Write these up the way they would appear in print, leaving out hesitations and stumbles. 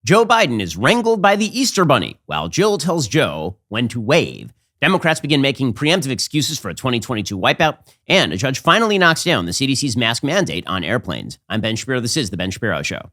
Joe Biden is wrangled by the Easter Bunny, while Jill tells Joe when to wave. Democrats begin making preemptive excuses for a 2022 wipeout, and a judge finally knocks down the CDC's mask mandate on airplanes. I'm Ben Shapiro. This is The Ben Shapiro Show.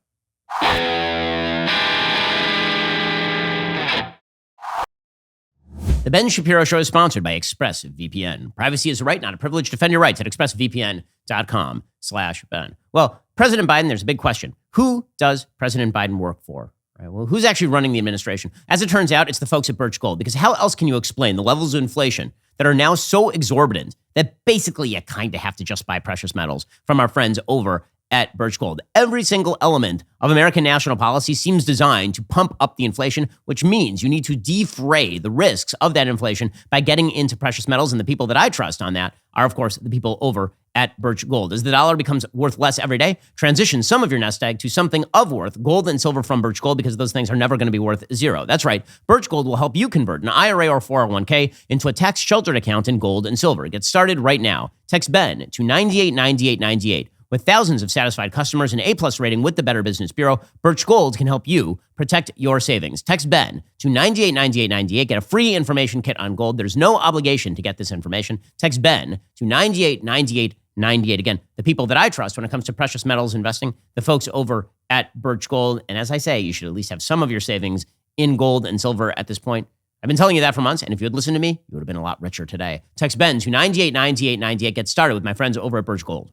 The Ben Shapiro Show is sponsored by ExpressVPN. Privacy is a right, not a privilege. Defend your rights at expressvpn.com/Ben. Well, President Biden, there's a big question. Who does President Biden work for? Right, well, who's actually running the administration? As it turns out, it's the folks at Birch Gold, because how else can you explain the levels of inflation that are now so exorbitant that basically you kind of have to just buy precious metals from our friends over at Birch Gold? Every single element of American national policy seems designed to pump up the inflation, which means you need to defray the risks of that inflation by getting into precious metals. And the people that I trust on that are, of course, the people over at Birch Gold. As the dollar becomes worth less every day, transition some of your nest egg to something of worth, gold and silver from Birch Gold, because those things are never going to be worth zero. That's right. Birch Gold will help you convert an IRA or 401k into a tax-sheltered account in gold and silver. Get started right now. Text Ben to 989898. With thousands of satisfied customers and A+ rating with the Better Business Bureau, Birch Gold can help you protect your savings. Text Ben to 989898. Get a free information kit on gold. There's no obligation to get this information. Text Ben to 989898. Again, the people that I trust when it comes to precious metals investing, the folks over at Birch Gold. And as I say, you should at least have some of your savings in gold and silver at this point. I've been telling you that for months, and if you had listened to me, you would have been a lot richer today. Text Ben to 989898. Get started with my friends over at Birch Gold.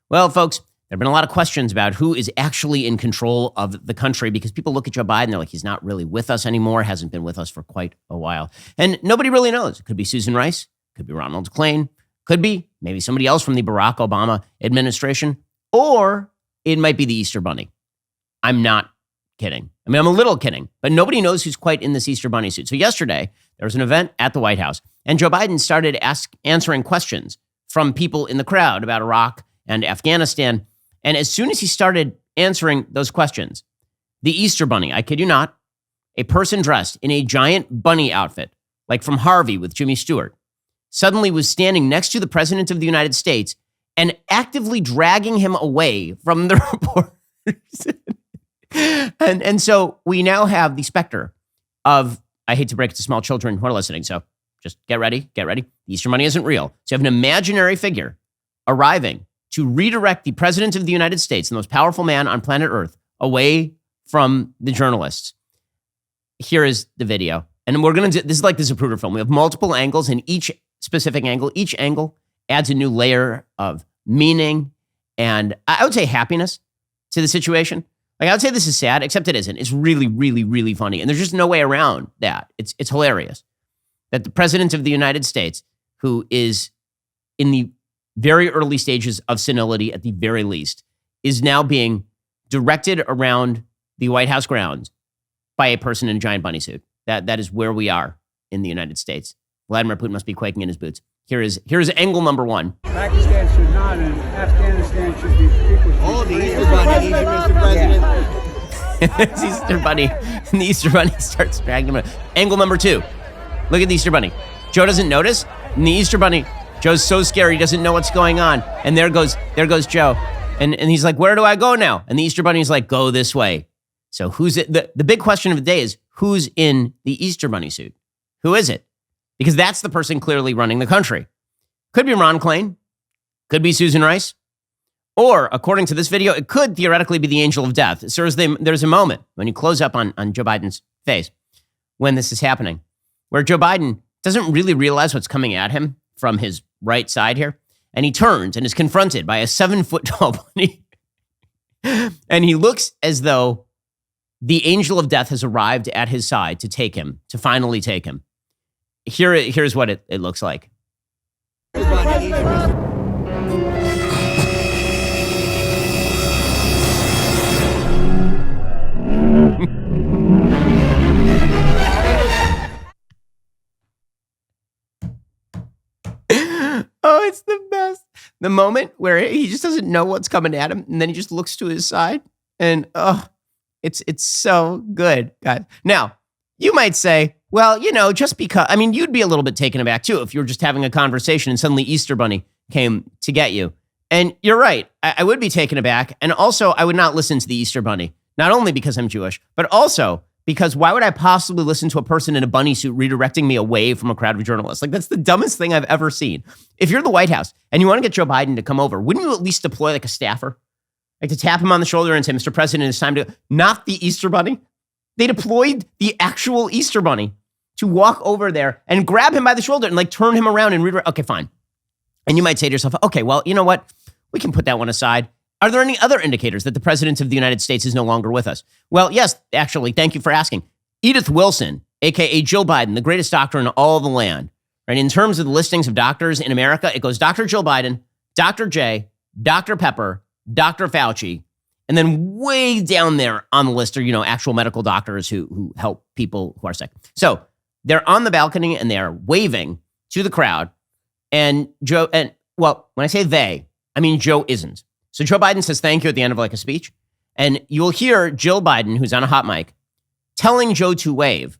Well, folks, there have been a lot of questions about who is actually in control of the country, because people look at Joe Biden, they're like, he's not really with us anymore, hasn't been with us for quite a while. And nobody really knows. It could be Susan Rice, could be Ronald Klain, could be maybe somebody else from the Barack Obama administration, or it might be the Easter Bunny. I'm not kidding. I mean, I'm a little kidding, but nobody knows who's quite in this Easter Bunny suit. So yesterday, there was an event at the White House, and Joe Biden started answering questions from people in the crowd about Iraq and Afghanistan. And as soon as he started answering those questions, the Easter Bunny, I kid you not, a person dressed in a giant bunny outfit, like from Harvey with Jimmy Stewart, suddenly was standing next to the President of the United States and actively dragging him away from the reporters. and so we now have the specter of, I hate to break it to small children who are listening, so just get ready. The Easter Bunny isn't real. So you have an imaginary figure arriving to redirect the President of the United States, the most powerful man on planet Earth, away from the journalists. Here is the video. And we're going to do, this is like the Zapruder film. We have multiple angles, and each angle adds a new layer of meaning and I would say happiness to the situation. Like, I would say this is sad, except it isn't. It's really, really, really funny. And there's just no way around that. It's hilarious that the President of the United States, who is in the very early stages of senility at the very least, is now being directed around the White House grounds by a person in a giant bunny suit. That is where we are in the United States. Vladimir Putin must be quaking in his boots. Here is angle number one. Pakistan should not, and Afghanistan should be. The Easter Bunny, Mr. President. It's Easter Bunny. And the Easter Bunny starts dragging him. Angle number two. Look at the Easter Bunny. Joe doesn't notice. And the Easter Bunny, Joe's so scared he doesn't know what's going on. And there goes Joe. And he's like, where do I go now? And the Easter Bunny's like, go this way. So who's it? The big question of the day is, who's in the Easter Bunny suit? Who is it? Because that's the person clearly running the country. Could be Ron Klain. Could be Susan Rice. Or, according to this video, it could theoretically be the angel of death. So there's a moment when you close up on Joe Biden's face when this is happening, where Joe Biden doesn't really realize what's coming at him from his right side here. And he turns and is confronted by a 7-foot-tall bunny. And he looks as though the angel of death has arrived at his side to finally take him. Here's what it looks like. Oh, it's the best. The moment where he just doesn't know what's coming at him, and then he just looks to his side, and it's so good, guys. Now, you might say, well, just because, you'd be a little bit taken aback too if you were just having a conversation and suddenly Easter Bunny came to get you. And you're right. I would be taken aback. And also, I would not listen to the Easter Bunny Not only because I'm Jewish, but also because why would I possibly listen to a person in a bunny suit redirecting me away from a crowd of journalists? Like, that's the dumbest thing I've ever seen. If you're the White House and you want to get Joe Biden to come over, wouldn't you at least deploy like a staffer? Like to tap him on the shoulder and say, Mr. President, it's time to, not the Easter Bunny. They deployed the actual Easter Bunny to walk over there and grab him by the shoulder and like turn him around and redirect. Okay, fine. And you might say to yourself, okay, well, you know what? We can put that one aside. Are there any other indicators that the President of the United States is no longer with us? Well, yes, actually, thank you for asking. Edith Wilson, aka Jill Biden, the greatest doctor in all the land. Right? In terms of the listings of doctors in America, it goes Dr. Jill Biden, Dr. J, Dr. Pepper, Dr. Fauci, and then way down there on the list are, actual medical doctors who help people who are sick. So they're on the balcony and they're waving to the crowd. And Joe, when I say they, I mean Joe isn't. So Joe Biden says thank you at the end of like a speech. And you'll hear Jill Biden, who's on a hot mic, telling Joe to wave.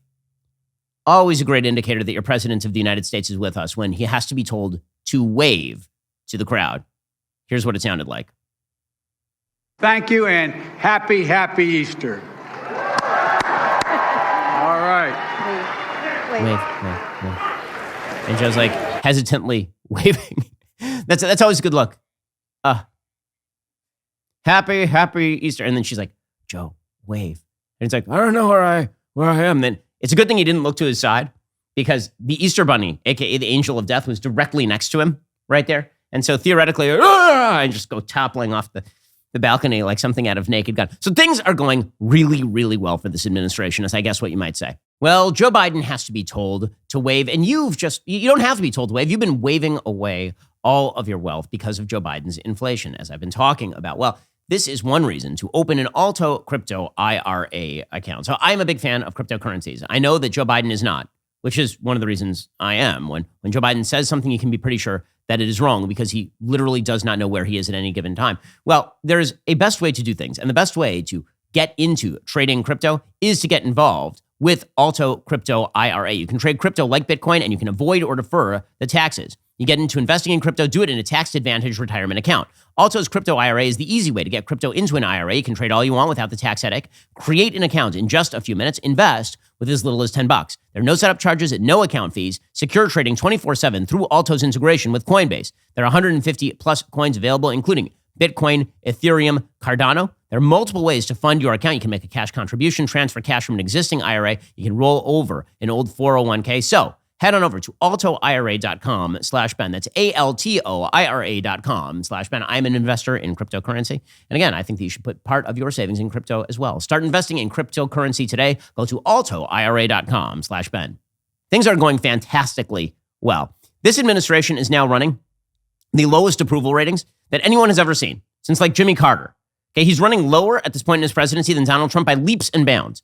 Always a great indicator that your president of the United States is with us when he has to be told to wave to the crowd. Here's what it sounded like. Thank you and happy Easter. All right. Wave. And Joe's like hesitantly waving. That's always a good look. Happy Easter. And then she's like, Joe, wave. And it's like, I don't know where I am. Then it's a good thing he didn't look to his side because the Easter Bunny, aka the angel of death, was directly next to him right there. And so theoretically, and just go toppling off the balcony like something out of Naked Gun. So things are going really, really well for this administration, is I guess what you might say. Well, Joe Biden has to be told to wave, and you don't have to be told to wave. You've been waving away all of your wealth because of Joe Biden's inflation, as I've been talking about. Well, this is one reason to open an Alto crypto IRA account. So I'm a big fan of cryptocurrencies. I know that Joe Biden is not, which is one of the reasons I am. When Joe Biden says something, you can be pretty sure that it is wrong because he literally does not know where he is at any given time. Well, there's a best way to do things. And the best way to get into trading crypto is to get involved with Alto Crypto IRA. You can trade crypto like Bitcoin and you can avoid or defer the taxes. You get into investing in crypto, do it in a tax-advantaged retirement account. Alto's Crypto IRA is the easy way to get crypto into an IRA. You can trade all you want without the tax headache. Create an account in just a few minutes. Invest with as little as $10. There are no setup charges and no account fees. Secure trading 24/7 through Alto's integration with Coinbase. There are 150 plus coins available, including Bitcoin, Ethereum, Cardano. There are multiple ways to fund your account. You can make a cash contribution, transfer cash from an existing IRA. You can roll over an old 401k. So head on over to altoira.com/Ben. That's ALTOIRA.com/Ben. I'm an investor in cryptocurrency. And again, I think that you should put part of your savings in crypto as well. Start investing in cryptocurrency today. Go to altoira.com/Ben. Things are going fantastically well. This administration is now running the lowest approval ratings that anyone has ever seen since like Jimmy Carter. Okay, he's running lower at this point in his presidency than Donald Trump by leaps and bounds.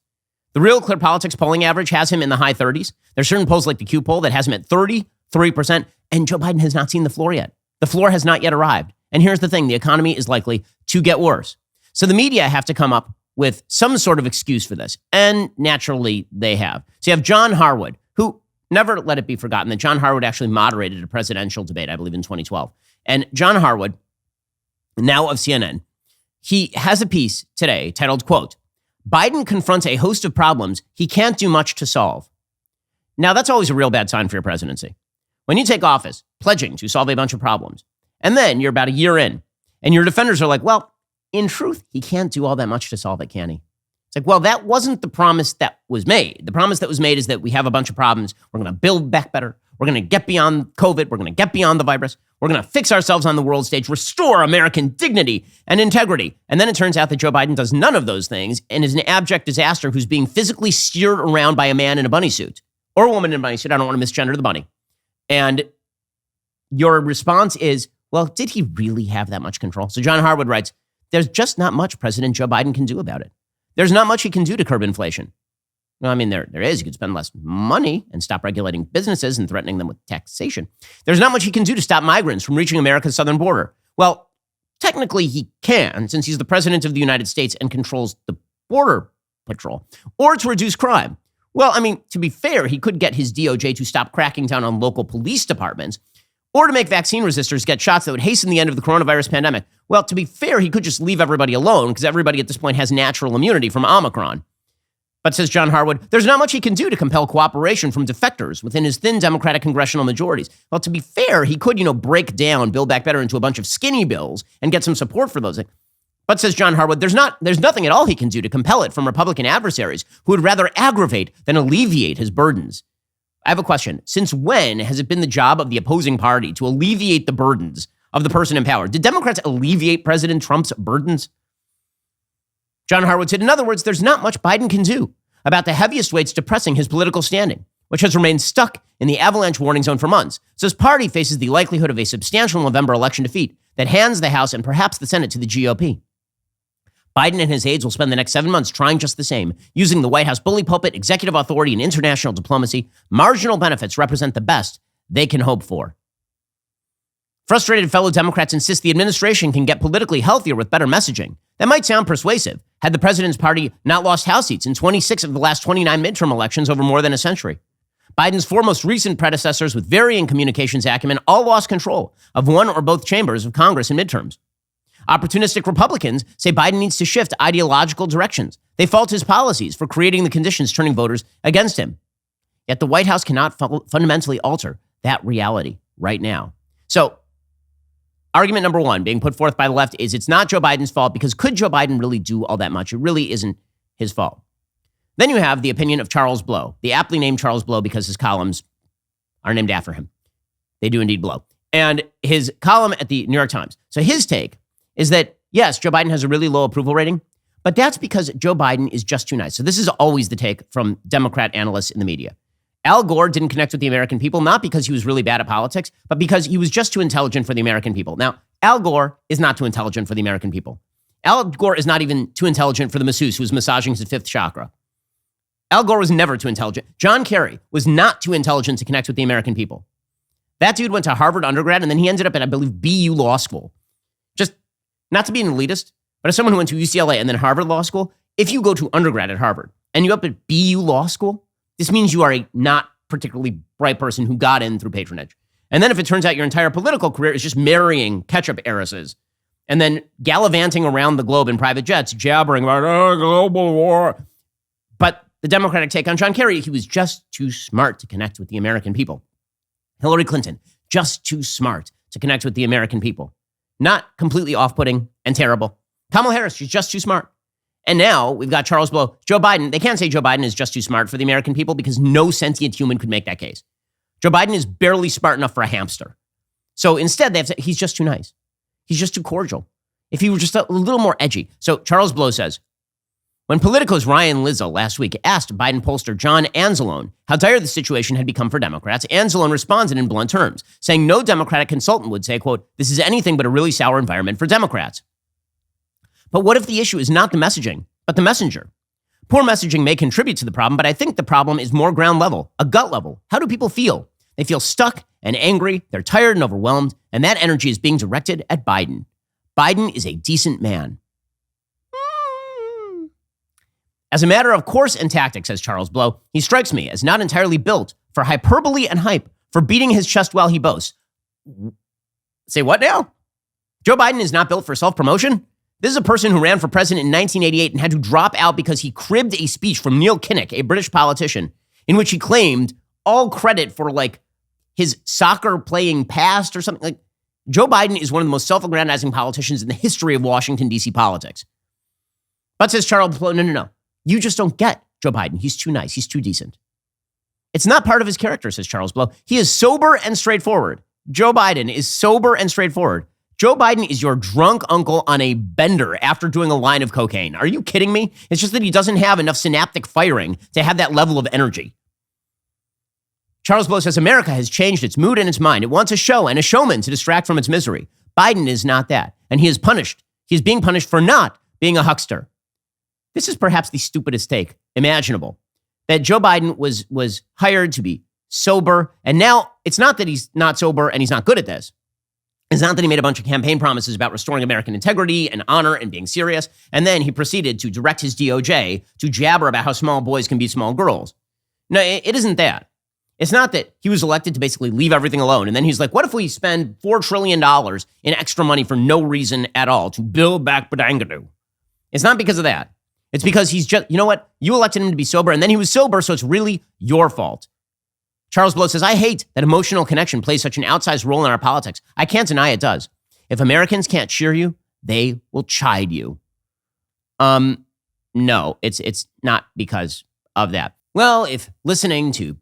The Real Clear Politics polling average has him in the high 30s. There's certain polls like the Q poll that has him at 33%, and Joe Biden has not seen the floor yet. The floor has not yet arrived. And here's the thing, the economy is likely to get worse. So the media have to come up with some sort of excuse for this, and naturally they have. So you have John Harwood, who never let it be forgotten that John Harwood actually moderated a presidential debate, I believe in 2012. And John Harwood, now of CNN, he has a piece today titled, quote, Biden confronts a host of problems he can't do much to solve. Now, that's always a real bad sign for your presidency. When you take office, pledging to solve a bunch of problems, and then you're about a year in, and your defenders are like, well, in truth, he can't do all that much to solve it, can he? It's like, well, that wasn't the promise that was made. The promise that was made is that we have a bunch of problems. We're going to build back better. We're going to get beyond COVID. We're going to get beyond the virus. We're going to fix ourselves on the world stage, restore American dignity and integrity. And then it turns out that Joe Biden does none of those things and is an abject disaster who's being physically steered around by a man in a bunny suit or a woman in a bunny suit. I don't want to misgender the bunny. And your response is, well, did he really have that much control? So John Harwood writes, there's just not much President Joe Biden can do about it. There's not much he can do to curb inflation. No, I mean, there is. You could spend less money and stop regulating businesses and threatening them with taxation. There's not much he can do to stop migrants from reaching America's southern border. Well, technically he can, since he's the president of the United States and controls the border patrol, or to reduce crime. Well, I mean, to be fair, he could get his DOJ to stop cracking down on local police departments, or to make vaccine resistors get shots that would hasten the end of the coronavirus pandemic. Well, to be fair, he could just leave everybody alone because everybody at this point has natural immunity from Omicron. But, says John Harwood, there's not much he can do to compel cooperation from defectors within his thin Democratic congressional majorities. Well, to be fair, he could, break down Build Back Better into a bunch of skinny bills and get some support for those. But, says John Harwood, there's nothing at all he can do to compel it from Republican adversaries who would rather aggravate than alleviate his burdens. I have a question. Since when has it been the job of the opposing party to alleviate the burdens of the person in power? Did Democrats alleviate President Trump's burdens? John Harwood said, in other words, there's not much Biden can do about the heaviest weights depressing his political standing, which has remained stuck in the avalanche warning zone for months. So his party faces the likelihood of a substantial November election defeat that hands the House and perhaps the Senate to the GOP. Biden and his aides will spend the next 7 months trying just the same, using the White House bully pulpit, executive authority, and international diplomacy. Marginal benefits represent the best they can hope for. Frustrated fellow Democrats insist the administration can get politically healthier with better messaging. That might sound persuasive had the president's party not lost House seats in 26 of the last 29 midterm elections over more than a century. Biden's four most recent predecessors with varying communications acumen all lost control of one or both chambers of Congress in midterms. Opportunistic Republicans say Biden needs to shift ideological directions. They fault his policies for creating the conditions turning voters against him. Yet the White House cannot fundamentally alter that reality right now. So, argument number one being put forth by the left is it's not Joe Biden's fault because could Joe Biden really do all that much? It really isn't his fault. Then you have the opinion of Charles Blow, the aptly named Charles Blow because his columns are named after him. They do indeed blow. And his column at the New York Times. So his take is that, yes, Joe Biden has a really low approval rating, but that's because Joe Biden is just too nice. So this is always the take from Democrat analysts in the media. Al Gore didn't connect with the American people, not because he was really bad at politics, but because he was just too intelligent for the American people. Now, Al Gore is not too intelligent for the American people. Al Gore is not even too intelligent for the masseuse who's massaging his fifth chakra. Al Gore was never too intelligent. John Kerry was not too intelligent to connect with the American people. That dude went to Harvard undergrad, and then he ended up at, I believe, BU Law School. Just not to be an elitist, but as someone who went to UCLA and then Harvard Law School, if you go to undergrad at Harvard and you up at BU Law School, this means you are a not particularly bright person who got in through patronage. And then if it turns out your entire political career is just marrying ketchup heiresses and then gallivanting around the globe in private jets, jabbering about, global war. But the Democratic take on John Kerry, he was just too smart to connect with the American people. Hillary Clinton, just too smart to connect with the American people. Not completely off-putting and terrible. Kamala Harris, she's just too smart. And now we've got Charles Blow. Joe Biden, they can't say Joe Biden is just too smart for the American people because no sentient human could make that case. Joe Biden is barely smart enough for a hamster. So instead, they have to say, he's just too nice. He's just too cordial. If he were just a little more edgy. So Charles Blow says, when Politico's Ryan Lizzo last week asked Biden pollster John Anzalone how dire the situation had become for Democrats, Anzalone responded in blunt terms, saying no Democratic consultant would say, quote, this is anything but a really sour environment for Democrats. But what if the issue is not the messaging, but the messenger? Poor messaging may contribute to the problem, but I think the problem is more ground level, a gut level. How do people feel? They feel stuck and angry, they're tired and overwhelmed, and that energy is being directed at Biden. Biden is a decent man. As a matter of course and tactics, says Charles Blow, he strikes me as not entirely built for hyperbole and hype, for beating his chest while he boasts. Say what now? Joe Biden is not built for self-promotion? This is a person who ran for president in 1988 and had to drop out because he cribbed a speech from Neil Kinnock, a British politician, in which he claimed all credit for his soccer playing past or something. Joe Biden is one of the most self-aggrandizing politicians in the history of Washington, D.C. politics. But says Charles Blow, no. You just don't get Joe Biden. He's too nice. He's too decent. It's not part of his character, says Charles Blow. He is sober and straightforward. Joe Biden is sober and straightforward. Joe Biden is your drunk uncle on a bender after doing a line of cocaine. Are you kidding me? It's just that he doesn't have enough synaptic firing to have that level of energy. Charles Blow says America has changed its mood and its mind. It wants a show and a showman to distract from its misery. Biden is not that. And he is punished. He is being punished for not being a huckster. This is perhaps the stupidest take imaginable. That Joe Biden was hired to be sober. And now it's not that he's not sober and he's not good at this. It's not that he made a bunch of campaign promises about restoring American integrity and honor and being serious. And then he proceeded to direct his DOJ to jabber about how small boys can be small girls. No, it isn't that. It's not that he was elected to basically leave everything alone. And then he's like, what if we spend $4 trillion in extra money for no reason at all to build back Badangadoo? It's not because of that. It's because he's just, you know what? You elected him to be sober, and then he was sober, so it's really your fault. Charles Blow says, I hate that emotional connection plays such an outsized role in our politics. I can't deny it does. If Americans can't cheer you, they will chide you. No, it's not because of that. Well, if listening to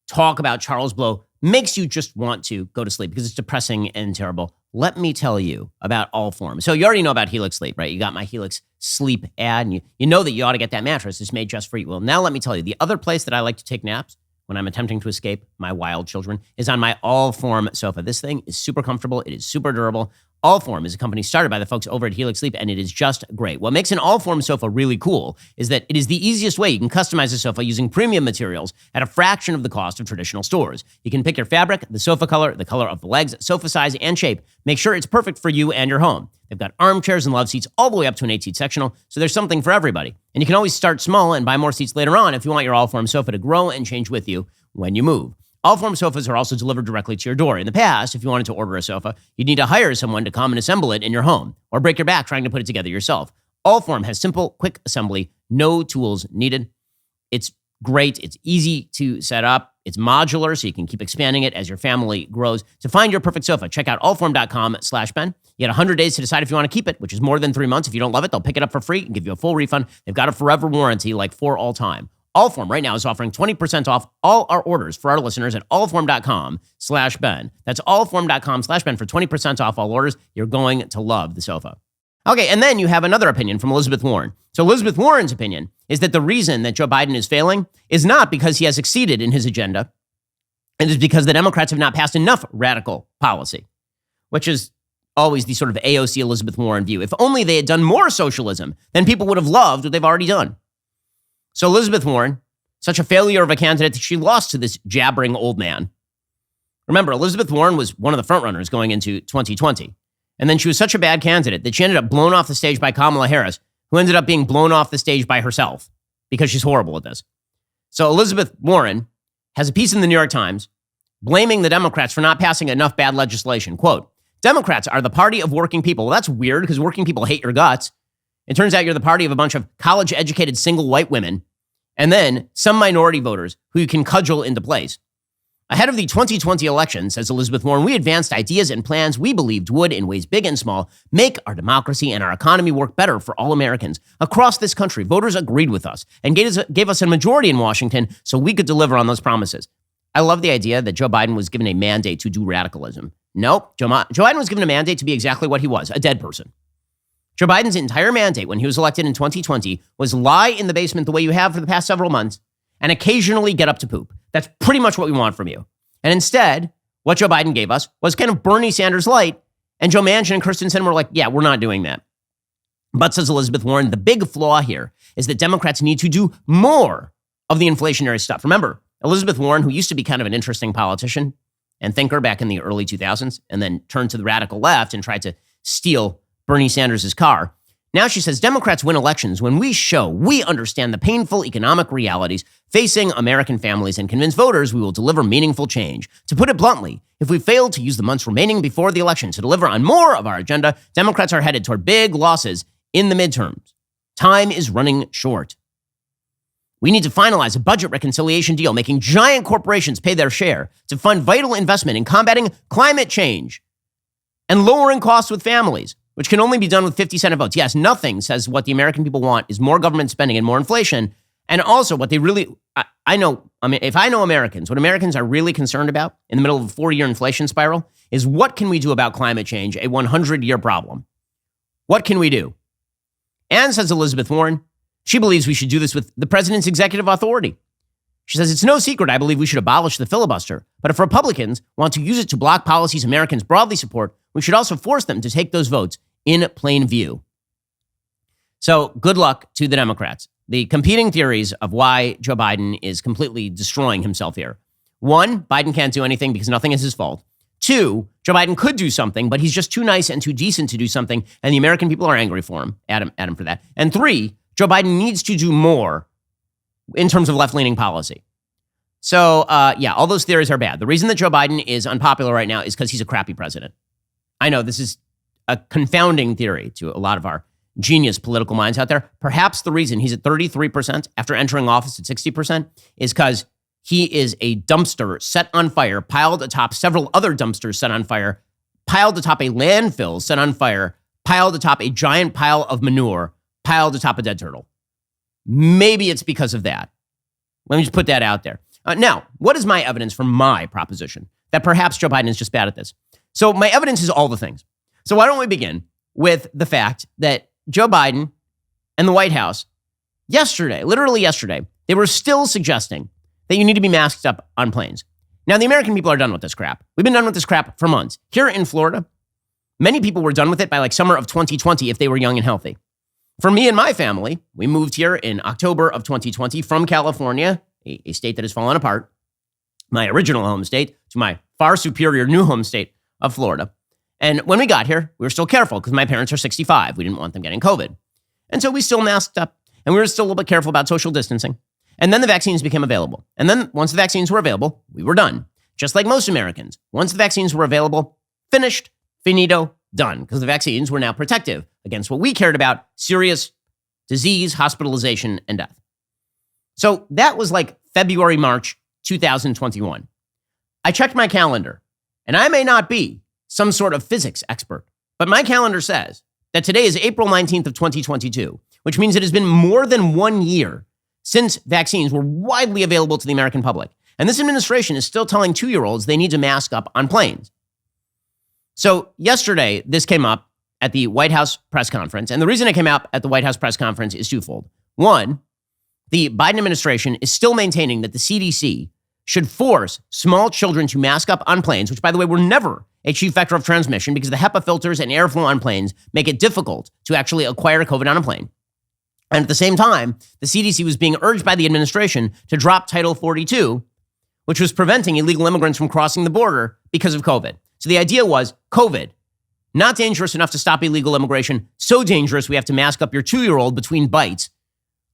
talk about Charles Blow makes you just want to go to sleep because it's depressing and terrible, let me tell you about Allform. So you already know about Helix Sleep, right? You got my Helix Sleep ad, and you know that you ought to get that mattress. It's made just for you. Well, now let me tell you, the other place that I like to take naps when I'm attempting to escape my wild children is on my Allform sofa. This thing is super comfortable. It is super durable. Allform is a company started by the folks over at Helix Sleep, and it is just great. What makes an Allform sofa really cool is that it is the easiest way you can customize a sofa using premium materials at a fraction of the cost of traditional stores. You can pick your fabric, the sofa color, the color of the legs, sofa size, and shape. Make sure it's perfect for you and your home. They've got armchairs and love seats all the way up to an 8-seat sectional, so there's something for everybody. And you can always start small and buy more seats later on if you want your Allform sofa to grow and change with you when you move. Allform sofas are also delivered directly to your door. In the past, if you wanted to order a sofa, you'd need to hire someone to come and assemble it in your home or break your back trying to put it together yourself. Allform has simple, quick assembly, no tools needed. It's great. It's easy to set up. It's modular, so you can keep expanding it as your family grows. To find your perfect sofa, check out allform.com/Ben. You get 100 days to decide if you want to keep it, which is more than 3 months. If you don't love it, they'll pick it up for free and give you a full refund. They've got a forever warranty, like for all time. Allform right now is offering 20% off all our orders for our listeners at allform.com/Ben. That's allform.com/Ben for 20% off all orders. You're going to love the sofa. Okay, and then you have another opinion from Elizabeth Warren. So Elizabeth Warren's opinion is that the reason that Joe Biden is failing is not because he has succeeded in his agenda. It is because the Democrats have not passed enough radical policy, which is always the sort of AOC Elizabeth Warren view. If only they had done more socialism, then people would have loved what they've already done. So Elizabeth Warren, such a failure of a candidate that she lost to this jabbering old man. Remember, Elizabeth Warren was one of the frontrunners going into 2020. And then she was such a bad candidate that she ended up blown off the stage by Kamala Harris, who ended up being blown off the stage by herself because she's horrible at this. So Elizabeth Warren has a piece in the New York Times blaming the Democrats for not passing enough bad legislation. Quote, Democrats are the party of working people. Well, that's weird because working people hate your guts. It turns out you're the party of a bunch of college-educated single white women and then some minority voters who you can cudgel into place. Ahead of the 2020 election, says Elizabeth Warren, we advanced ideas and plans we believed would, in ways big and small, make our democracy and our economy work better for all Americans. Across this country, voters agreed with us and gave us a majority in Washington so we could deliver on those promises. I love the idea that Joe Biden was given a mandate to do radicalism. Nope, Joe Biden was given a mandate to be exactly what he was, a dead person. Joe Biden's entire mandate when he was elected in 2020 was lie in the basement the way you have for the past several months and occasionally get up to poop. That's pretty much what we want from you. And instead, what Joe Biden gave us was kind of Bernie Sanders light, and Joe Manchin and Kirsten Sinema were like, yeah, we're not doing that. But, says Elizabeth Warren, the big flaw here is that Democrats need to do more of the inflationary stuff. Remember, Elizabeth Warren, who used to be kind of an interesting politician and thinker back in the early 2000s, and then turned to the radical left and tried to steal Bernie Sanders' car. Now she says Democrats win elections when we show we understand the painful economic realities facing American families and convince voters we will deliver meaningful change. To put it bluntly, if we fail to use the months remaining before the election to deliver on more of our agenda, Democrats are headed toward big losses in the midterms. Time is running short. We need to finalize a budget reconciliation deal, making giant corporations pay their share to fund vital investment in combating climate change and lowering costs with families, which can only be done with 50 Senate votes. Yes, nothing says what the American people want is more government spending and more inflation. And also what they really, if I know Americans, what Americans are really concerned about in the middle of a 4-year inflation spiral is what can we do about climate change, a 100-year problem? What can we do? And, says Elizabeth Warren, she believes we should do this with the president's executive authority. She says, it's no secret I believe we should abolish the filibuster, but if Republicans want to use it to block policies Americans broadly support, we should also force them to take those votes in plain view. So good luck to the Democrats. The competing theories of why Joe Biden is completely destroying himself here. 1, Biden can't do anything because nothing is his fault. 2, Joe Biden could do something, but he's just too nice and too decent to do something, and the American people are angry for him, at him for that. And 3, Joe Biden needs to do more in terms of left-leaning policy. So, yeah, all those theories are bad. The reason that Joe Biden is unpopular right now is because he's a crappy president. I know this is a confounding theory to a lot of our genius political minds out there. Perhaps the reason he's at 33% after entering office at 60% is because he is a dumpster set on fire, piled atop several other dumpsters set on fire, piled atop a landfill set on fire, piled atop a giant pile of manure, piled atop a dead turtle. Maybe it's because of that. Let me just put that out there. Now, what is my evidence for my proposition that perhaps Joe Biden is just bad at this? So my evidence is all the things. So why don't we begin with the fact that Joe Biden and the White House yesterday, literally yesterday, they were still suggesting that you need to be masked up on planes. Now, the American people are done with this crap. We've been done with this crap for months. Here in Florida, many people were done with it by like summer of 2020 if they were young and healthy. For me and my family, we moved here in October of 2020 from California, a state that has fallen apart, my original home state, to my far superior new home state of Florida. And when we got here, we were still careful because my parents are 65. We didn't want them getting COVID. And so we still masked up and we were still a little bit careful about social distancing. And then the vaccines became available. And then once the vaccines were available, we were done. Just like most Americans. Once the vaccines were available, finished, finito, done. Because the vaccines were now protective against what we cared about, serious disease, hospitalization, and death. So that was like February, March 2021. I checked my calendar, and I may not be some sort of physics expert, but my calendar says that today is April 19th of 2022, which means it has been more than 1 year since vaccines were widely available to the American public. And this administration is still telling 2-year-olds they need to mask up on planes. So yesterday, this came up at the White House press conference. And the reason it came up at the White House press conference is twofold. One, the Biden administration is still maintaining that the CDC should force small children to mask up on planes, which, by the way, were never a chief vector of transmission because the HEPA filters and airflow on planes make it difficult to actually acquire COVID on a plane. And at the same time, the CDC was being urged by the administration to drop Title 42, which was preventing illegal immigrants from crossing the border because of COVID. So the idea was COVID, not dangerous enough to stop illegal immigration, so dangerous we have to mask up your 2-year-old between bites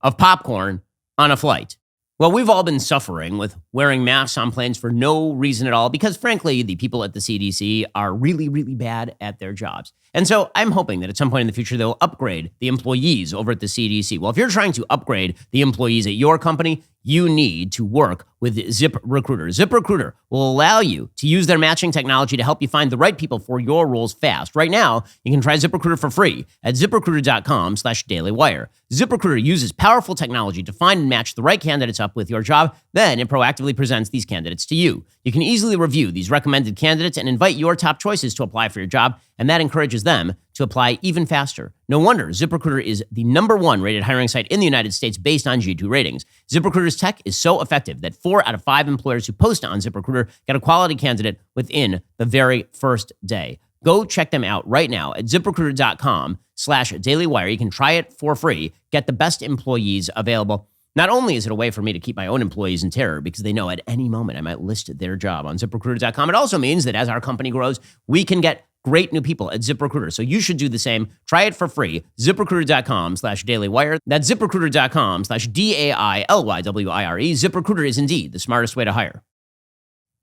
of popcorn on a flight. Well, we've all been suffering with wearing masks on planes for no reason at all because, frankly, the people at the CDC are really, really bad at their jobs. And so I'm hoping that at some point in the future, they'll upgrade the employees over at the CDC. Well, if you're trying to upgrade the employees at your company, you need to work with ZipRecruiter. ZipRecruiter will allow you to use their matching technology to help you find the right people for your roles fast. Right now, you can try ZipRecruiter for free at ZipRecruiter.com/dailywire. ZipRecruiter uses powerful technology to find and match the right candidates up with your job. Then it proactively presents these candidates to you. You can easily review these recommended candidates and invite your top choices to apply for your job, and that encourages them to apply even faster. No wonder ZipRecruiter is the #1 rated hiring site in the United States based on G2 ratings. ZipRecruiter's tech is so effective that 4 out of 5 employers who post on ZipRecruiter get a quality candidate within the very first day. Go check them out right now at ZipRecruiter.com/dailywire. You can try it for free. Get the best employees available. Not only is it a way for me to keep my own employees in terror because they know at any moment I might list their job on ZipRecruiter.com, it also means that as our company grows, we can get great new people at ZipRecruiter. So you should do the same. Try it for free. ZipRecruiter.com/dailywire. That's ZipRecruiter.com/DAILYWIRE. ZipRecruiter is indeed the smartest way to hire.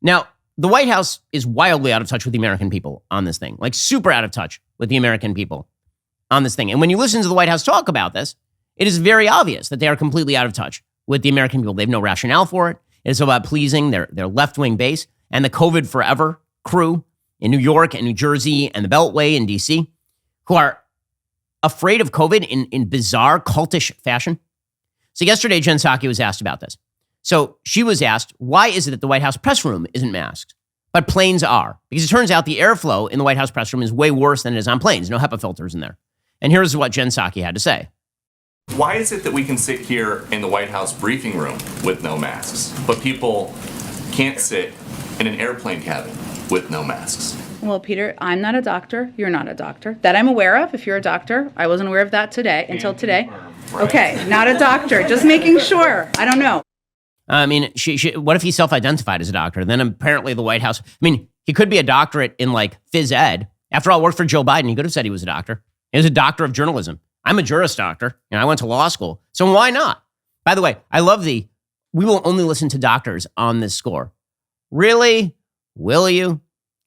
Now, the White House is wildly out of touch with the American people on this thing, like super out of touch with the American people on this thing. And when you listen to the White House talk about this, it is very obvious that they are completely out of touch with the American people. They have no rationale for it. It's about pleasing their left-wing base and the COVID Forever crew in New York and New Jersey and the Beltway in DC, who are afraid of COVID in bizarre, cultish fashion. So yesterday, Jen Psaki was asked about this. So she was asked, why is it that the White House press room isn't masked, but planes are? Because it turns out the airflow in the White House press room is way worse than it is on planes. No HEPA filters in there. And here's what Jen Psaki had to say. Why is it that we can sit here in the White House briefing room with no masks, but people can't sit in an airplane cabin with no masks? Well, Peter, I'm not a doctor. You're not a doctor. That I'm aware of. If you're a doctor, I wasn't aware of that until today. Right. Okay, not a doctor. Just making sure. I don't know. I mean, what if he self-identified as a doctor? Then apparently the White House, he could be a doctorate in like phys ed. After all, worked for Joe Biden. He could have said he was a doctor. He was a doctor of journalism. I'm a Juris Doctor, and I went to law school. So why not? By the way, I love the we will only listen to doctors on this score. Really? Will you?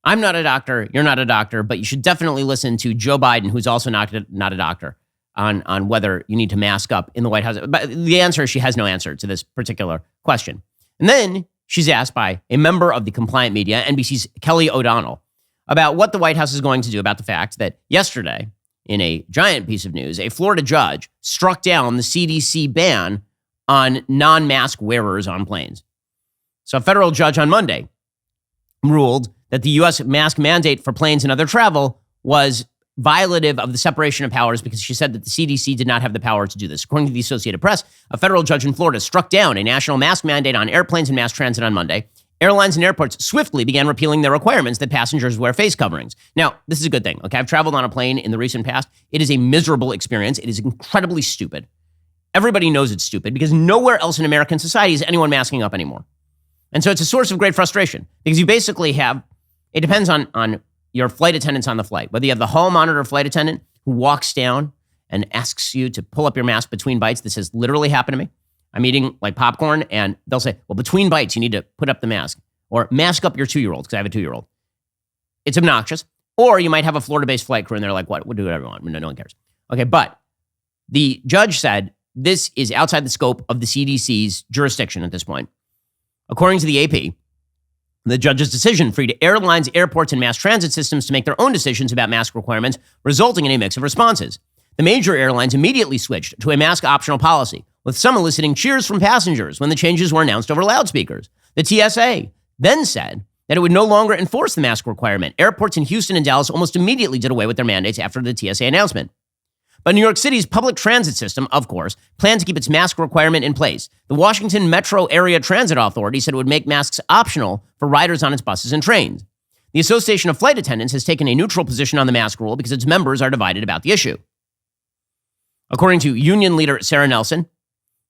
I'm not a doctor. You're not a doctor, but you should definitely listen to Joe Biden, who's also not a doctor, on whether you need to mask up in the White House. But the answer is she has no answer to this particular question. And then she's asked by a member of the compliant media, NBC's Kelly O'Donnell, about what the White House is going to do about the fact that yesterday, in a giant piece of news, a Florida judge struck down the CDC ban on non-mask wearers on planes. So a federal judge on Monday ruled that the U.S. mask mandate for planes and other travel was violative of the separation of powers because she said that the CDC did not have the power to do this. According to the Associated Press, a federal judge in Florida struck down a national mask mandate on airplanes and mass transit on Monday. Airlines and airports swiftly began repealing their requirements that passengers wear face coverings. Now, this is a good thing. Okay, I've traveled on a plane in the recent past. It is a miserable experience. It is incredibly stupid. Everybody knows it's stupid because nowhere else in American society is anyone masking up anymore. And so it's a source of great frustration because you basically have, it depends on your flight attendants on the flight, whether you have the hall monitor flight attendant who walks down and asks you to pull up your mask between bites. This has literally happened to me. I'm eating like popcorn and they'll say, well, between bites, you need to put up the mask or mask up your 2-year-old because I have a 2-year-old. It's obnoxious. Or you might have a Florida-based flight crew and they're like, what? We'll do whatever we want. No one cares. Okay, but the judge said this is outside the scope of the CDC's jurisdiction at this point. According to the AP, the judge's decision freed airlines, airports, and mass transit systems to make their own decisions about mask requirements, resulting in a mix of responses. The major airlines immediately switched to a mask optional policy, with some eliciting cheers from passengers when the changes were announced over loudspeakers. The TSA then said that it would no longer enforce the mask requirement. Airports in Houston and Dallas almost immediately did away with their mandates after the TSA announcement. But New York City's public transit system, of course, planned to keep its mask requirement in place. The Washington Metro Area Transit Authority said it would make masks optional for riders on its buses and trains. The Association of Flight Attendants has taken a neutral position on the mask rule because its members are divided about the issue. According to union leader Sarah Nelson,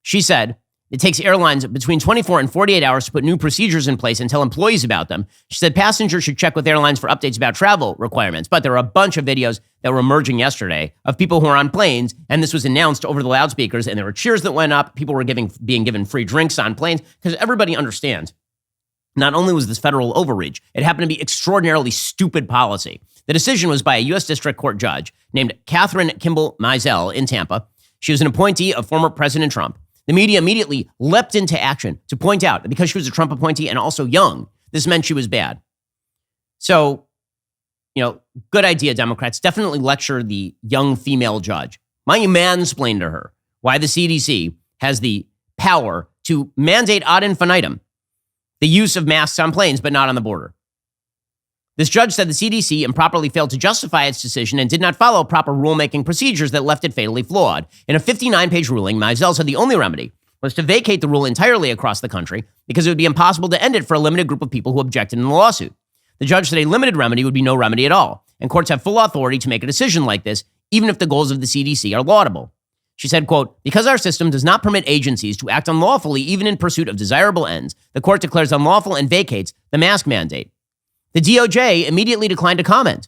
she said, it takes airlines between 24 and 48 hours to put new procedures in place and tell employees about them. She said passengers should check with airlines for updates about travel requirements. But there are a bunch of videos that were emerging yesterday of people who are on planes, and this was announced over the loudspeakers, and there were cheers that went up. People were being given free drinks on planes because everybody understands. Not only was this federal overreach, it happened to be extraordinarily stupid policy. The decision was by a U.S. District Court judge named Catherine Kimball Mizell in Tampa. She was an appointee of former President Trump. The media immediately leapt into action to point out that because she was a Trump appointee and also young, this meant she was bad. So, good idea, Democrats. Definitely lecture the young female judge. Why don't you mansplain to her why the CDC has the power to mandate ad infinitum the use of masks on planes, but not on the border? This judge said the CDC improperly failed to justify its decision and did not follow proper rulemaking procedures that left it fatally flawed. In a 59-page ruling, Mizell said the only remedy was to vacate the rule entirely across the country because it would be impossible to end it for a limited group of people who objected in the lawsuit. The judge said a limited remedy would be no remedy at all, and courts have full authority to make a decision like this, even if the goals of the CDC are laudable. She said, quote, because our system does not permit agencies to act unlawfully even in pursuit of desirable ends, the court declares unlawful and vacates the mask mandate. The DOJ immediately declined to comment.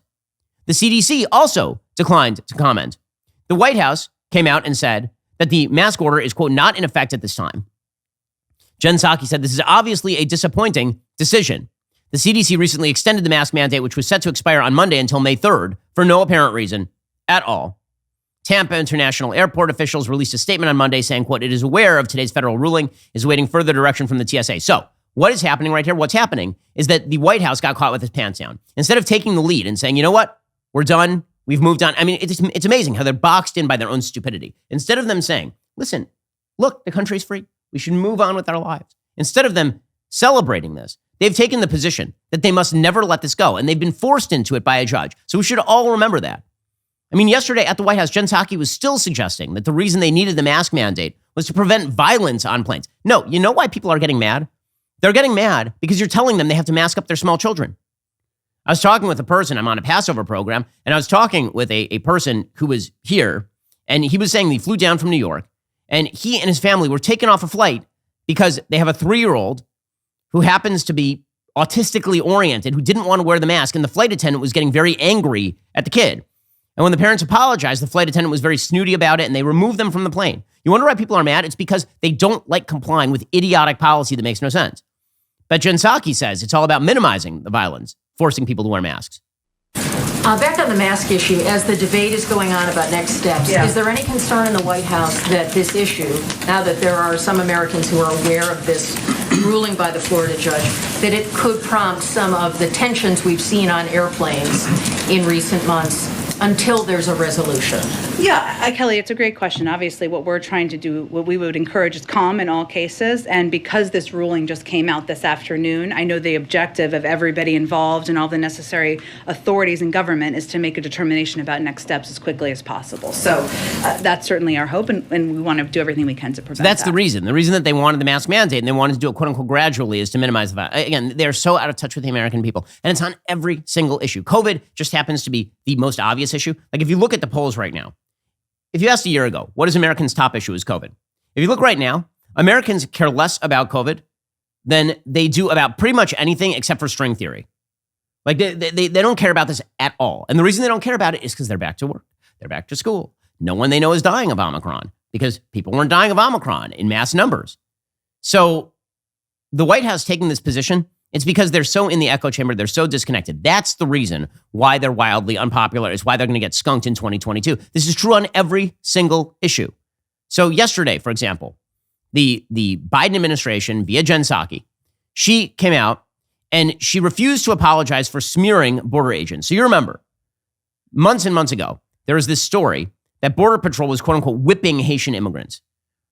The CDC also declined to comment. The White House came out and said that the mask order is, quote, not in effect at this time. Jen Psaki said this is obviously a disappointing decision. The CDC recently extended the mask mandate, which was set to expire on Monday until May 3rd, for no apparent reason at all. Tampa International Airport officials released a statement on Monday saying, quote, it is aware of today's federal ruling, is awaiting further direction from the TSA. So, what is happening right here? What's happening is that the White House got caught with its pants down. Instead of taking the lead and saying, you know what, we're done, we've moved on. I mean, it's amazing how they're boxed in by their own stupidity. Instead of them saying, listen, look, the country's free. We should move on with our lives. Instead of them celebrating this, they've taken the position that they must never let this go. And they've been forced into it by a judge. So we should all remember that. I mean, yesterday at the White House, Jen Psaki was still suggesting that the reason they needed the mask mandate was to prevent violence on planes. No, you know why people are getting mad? They're getting mad because you're telling them they have to mask up their small children. I was talking with a person, I'm on a Passover program, and I was talking with a person who was here, and he was saying he flew down from New York, and he and his family were taken off a flight because they have a 3-year-old who happens to be autistically oriented, who didn't want to wear the mask, and the flight attendant was getting very angry at the kid. And when the parents apologized, the flight attendant was very snooty about it, and they removed them from the plane. You wonder why people are mad? It's because they don't like complying with idiotic policy that makes no sense. But Jen Psaki says it's all about minimizing the violence, forcing people to wear masks. Back on the mask issue, as the debate is going on about next steps, is there any concern in the White House that this issue, now that there are some Americans who are aware of this ruling by the Florida judge, that it could prompt some of the tensions we've seen on airplanes in recent months until there's a resolution? Yeah, Kelly, it's a great question. Obviously, what we're trying to do, what we would encourage is calm in all cases. And because this ruling just came out this afternoon, I know the objective of everybody involved and all the necessary authorities in government is to make a determination about next steps as quickly as possible. So that's certainly our hope, and we want to do everything we can to prevent So that's that. the reason. The reason that they wanted the mask mandate and they wanted to do it, quote unquote, gradually is to minimize the violence. Again, they're so out of touch with the American people. And it's on every single issue. COVID just happens to be the most obvious issue. Like if you look at the polls right now, if you asked a year ago, what is Americans' top issue is COVID? If you look right now, Americans care less about COVID than they do about pretty much anything except for string theory. Like they don't care about this at all. And the reason they don't care about it is because they're back to work. They're back to school. No one they know is dying of Omicron because people weren't dying of Omicron in mass numbers. So the White House taking this position, it's because they're so in the echo chamber. They're so disconnected. That's the reason why they're wildly unpopular. Is why they're going to get skunked in 2022. This is true on every single issue. So yesterday, for example, the Biden administration via Jen Psaki, she came out and she refused to apologize for smearing border agents. So you remember, months and months ago, there was this story that Border Patrol was, quote unquote, whipping Haitian immigrants.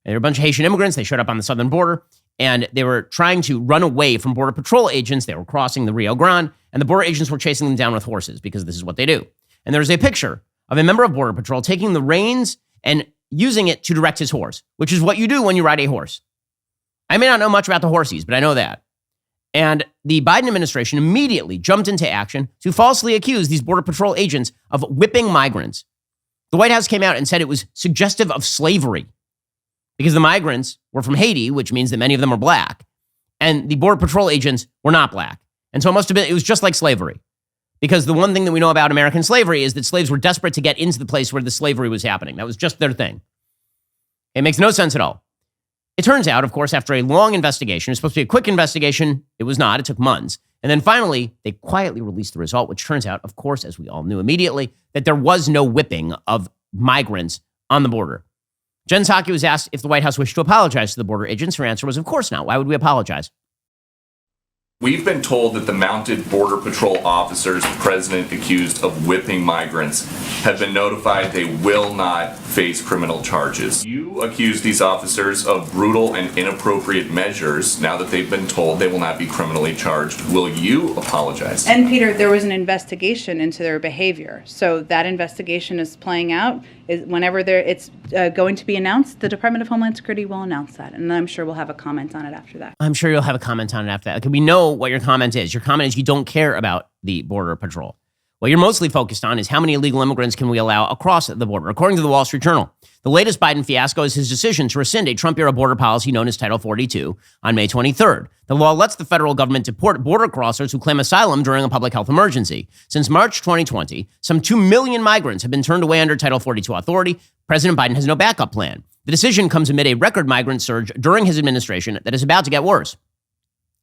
There were a bunch of Haitian immigrants. They showed up on the southern border. And they were trying to run away from Border Patrol agents. They were crossing the Rio Grande, and the border agents were chasing them down with horses because this is what they do. And there's a picture of a member of Border Patrol taking the reins and using it to direct his horse, which is what you do when you ride a horse. I may not know much about the horses, but I know that. And the Biden administration immediately jumped into action to falsely accuse these Border Patrol agents of whipping migrants. The White House came out and said it was suggestive of slavery, because the migrants were from Haiti, which means that many of them are black, and the Border Patrol agents were not black. And so it was just like slavery. Because the one thing that we know about American slavery is that slaves were desperate to get into the place where the slavery was happening. That was just their thing. It makes no sense at all. It turns out, of course, after a long investigation, it was supposed to be a quick investigation. It was not. It took months. And then finally, they quietly released the result, which turns out, of course, as we all knew immediately, that there was no whipping of migrants on the border. Jen Psaki was asked if the White House wished to apologize to the border agents. Her answer was, of course not. Why would we apologize? We've been told that the mounted Border Patrol officers the president accused of whipping migrants have been notified they will not face criminal charges. You accuse these officers of brutal and inappropriate measures. Now that they've been told they will not be criminally charged, will you apologize? And Peter, there was an investigation into their behavior. So that investigation is playing out. Whenever it's going to be announced, the Department of Homeland Security will announce that. And I'm sure we'll have a comment on it after that. I'm sure you'll have a comment on it after that. Okay, we know what your comment is. Your comment is you don't care about the Border Patrol. What you're mostly focused on is how many illegal immigrants can we allow across the border. According to the Wall Street Journal, the latest Biden fiasco is his decision to rescind a Trump-era border policy known as Title 42 on May 23rd. The law lets the federal government deport border crossers who claim asylum during a public health emergency. Since March 2020, some 2 million migrants have been turned away under Title 42 authority. President Biden has no backup plan. The decision comes amid a record migrant surge during his administration that is about to get worse.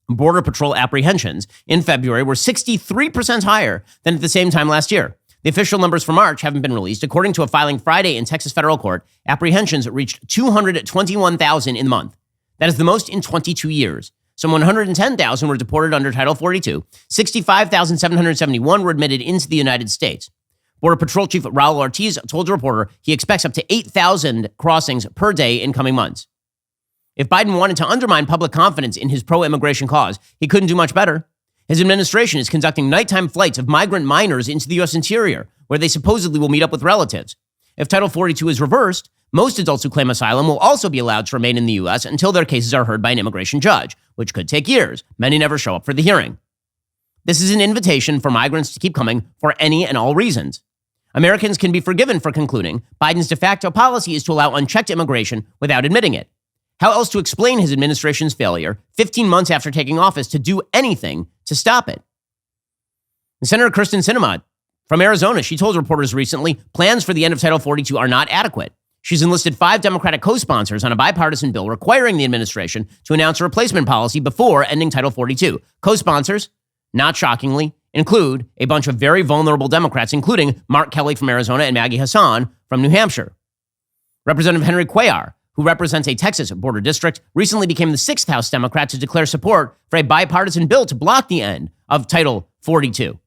Border Patrol apprehensions in February were 63% higher than at the same time last year. The official numbers for March haven't been released. According to a filing Friday in Texas federal court, apprehensions reached 221,000 in the month. That is the most in 22 years. Some 110,000 were deported under Title 42. 65,771 were admitted into the United States. Border Patrol Chief Raul Ortiz told a reporter he expects up to 8,000 crossings per day in coming months. If Biden wanted to undermine public confidence in his pro-immigration cause, he couldn't do much better. His administration is conducting nighttime flights of migrant minors into the U.S. interior, where they supposedly will meet up with relatives. If Title 42 is reversed, most adults who claim asylum will also be allowed to remain in the U.S. until their cases are heard by an immigration judge, which could take years. Many never show up for the hearing. This is an invitation for migrants to keep coming for any and all reasons. Americans can be forgiven for concluding Biden's de facto policy is to allow unchecked immigration without admitting it. How else to explain his administration's failure 15 months after taking office to do anything to stop it? And Senator Kyrsten Sinema from Arizona, she told reporters recently plans for the end of Title 42 are not adequate. she's enlisted 5 Democratic co-sponsors on a bipartisan bill requiring the administration to announce a replacement policy before ending Title 42. Co-sponsors, not shockingly, include a bunch of very vulnerable Democrats, including Mark Kelly from Arizona and Maggie Hassan from New Hampshire. Representative Henry Cuellar, who represents a Texas border district, recently became the 6th House Democrat to declare support for a bipartisan bill to block the end of Title 42.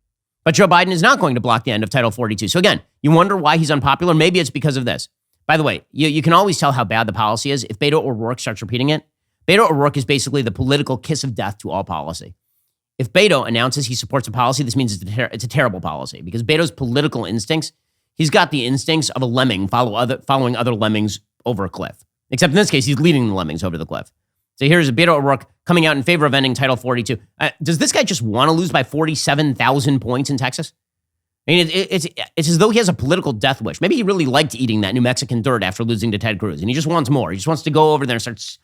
But Joe Biden is not going to block the end of Title 42. So again, you wonder why he's unpopular? Maybe it's because of this. By the way, you can always tell how bad the policy is if Beto O'Rourke starts repeating it. Beto O'Rourke is basically the political kiss of death to all policy. If Beto announces he supports a policy, this means it's a terrible policy because Beto's political instincts, he's got the instincts of a lemming following other lemmings over a cliff. Except in this case, he's leading the lemmings over the cliff. So here's Beto O'Rourke coming out in favor of ending Title 42. Does this guy just want to lose by 47,000 points in Texas? I mean, it's as though he has a political death wish. Maybe he really liked eating that New Mexican dirt after losing to Ted Cruz, and he just wants more. He just wants to go over there and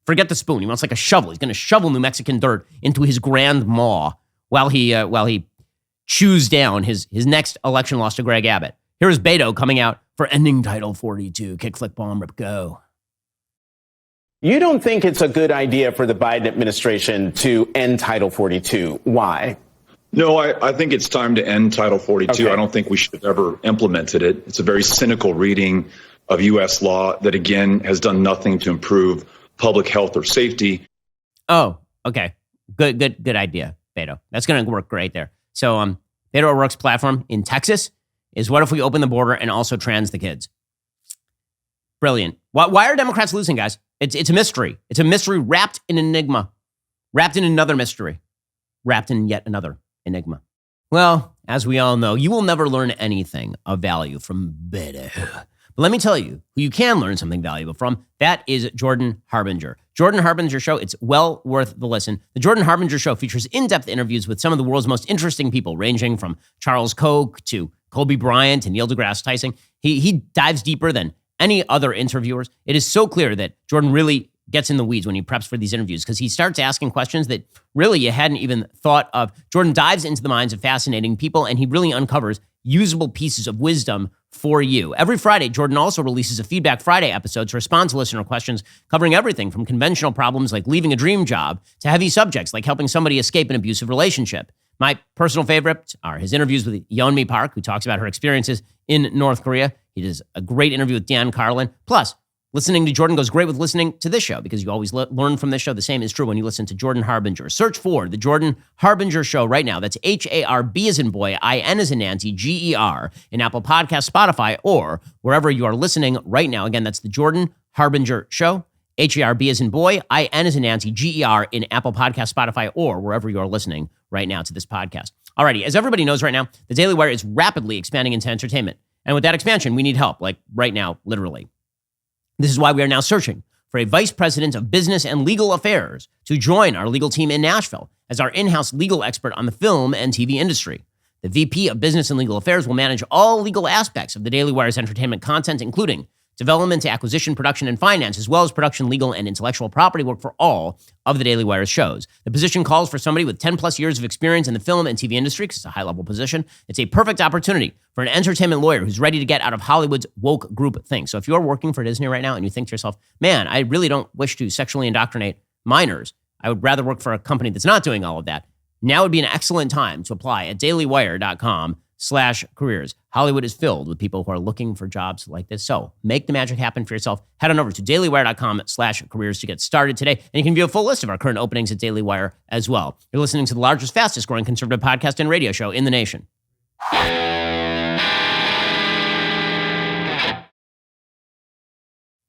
forget the spoon. He wants like a shovel. He's going to shovel New Mexican dirt into his grand maw while he chews down his next election loss to Greg Abbott. Here is Beto coming out for ending Title 42. Kick, flick, bomb, rip, go. You don't think it's a good idea for the Biden administration to end Title 42. Why? No, I think it's time to end Title 42. Okay. I don't think we should have ever implemented it. It's a very cynical reading of U.S. law that, again, has done nothing to improve public health or safety. Oh, okay. Good idea, Beto. That's going to work great there. So Beto O'Rourke's platform in Texas is what if we open the border and also trans the kids? Brilliant. Why are Democrats losing, guys? It's a mystery. It's a mystery wrapped in enigma, wrapped in another mystery, wrapped in yet another enigma. Well, as we all know, you will never learn anything of value from Beto. But let me tell you who you can learn something valuable from. That is Jordan Harbinger. Jordan Harbinger Show, it's well worth the listen. The Jordan Harbinger Show features in-depth interviews with some of the world's most interesting people, ranging from Charles Koch to Kobe Bryant and Neil deGrasse Tyson. He dives deeper than any other interviewers. It is so clear that Jordan really gets in the weeds when he preps for these interviews because he starts asking questions that really you hadn't even thought of. Jordan dives into the minds of fascinating people, and he really uncovers usable pieces of wisdom for you. Every Friday, Jordan also releases a Feedback Friday episode to respond to listener questions covering everything from conventional problems like leaving a dream job to heavy subjects like helping somebody escape an abusive relationship. My personal favorites are his interviews with Yeonmi Park, who talks about her experiences in North Korea. He does a great interview with Dan Carlin. Plus, listening to Jordan goes great with listening to this show because you always learn from this show. The same is true when you listen to Jordan Harbinger. Search for the Jordan Harbinger Show right now. That's HARB as in boy, IN as in Nancy, GER in Apple Podcasts, Spotify, or wherever you are listening right now. Again, that's the Jordan Harbinger Show. HARB as in boy, IN as in Nancy, GER in Apple Podcasts, Spotify, or wherever you are listening right now to this podcast. Alrighty, as everybody knows right now, the Daily Wire is rapidly expanding into entertainment. And with that expansion, we need help, like right now, literally. This is why we are now searching for a vice president of business and legal affairs to join our legal team in Nashville as our in-house legal expert on the film and TV industry. The VP of Business and Legal Affairs will manage all legal aspects of the Daily Wire's entertainment content, including development, acquisition, production, and finance, as well as production, legal, and intellectual property work for all of the Daily Wire's shows. The position calls for somebody with 10 plus years of experience in the film and TV industry because it's a high-level position. It's a perfect opportunity for an entertainment lawyer who's ready to get out of Hollywood's woke group thing. So if you're working for Disney right now and you think to yourself, man, I really don't wish to sexually indoctrinate minors, I would rather work for a company that's not doing all of that, now would be an excellent time to apply at dailywire.com/careers. Hollywood is filled with people who are looking for jobs like this. So make the magic happen for yourself. Head on over to dailywire.com/careers to get started today. And you can view a full list of our current openings at Daily Wire as well. You're listening to the largest, fastest growing conservative podcast and radio show in the nation.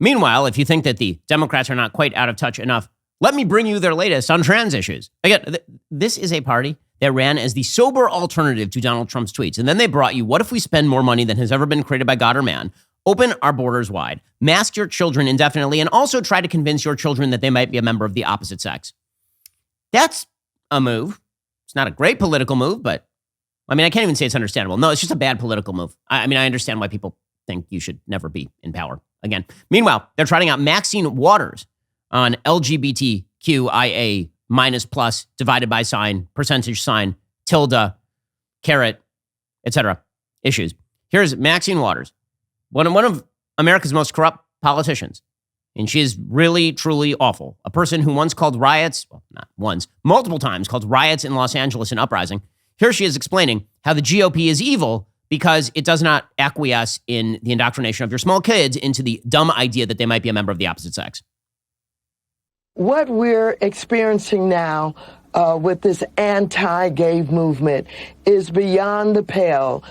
Meanwhile, if you think that the Democrats are not quite out of touch enough, let me bring you their latest on trans issues. Again, this is a party that ran as the sober alternative to Donald Trump's tweets. And then they brought you, what if we spend more money than has ever been created by God or man, open our borders wide, mask your children indefinitely, and also try to convince your children that they might be a member of the opposite sex. That's a move. It's not a great political move, but I mean, I can't even say it's understandable. No, it's just a bad political move. I mean, I understand why people think you should never be in power again. Meanwhile, they're trying out Maxine Waters on LGBTQIA minus plus divided by sign, percentage sign, tilde, caret, etc. issues. Here's Maxine Waters, one of America's most corrupt politicians. And she is really, truly awful. A person who once called riots, well, not once, multiple times called riots in Los Angeles an uprising. Here she is explaining how the GOP is evil because it does not acquiesce in the indoctrination of your small kids into the dumb idea that they might be a member of the opposite sex. What we're experiencing now with this anti-gay movement is beyond the pale.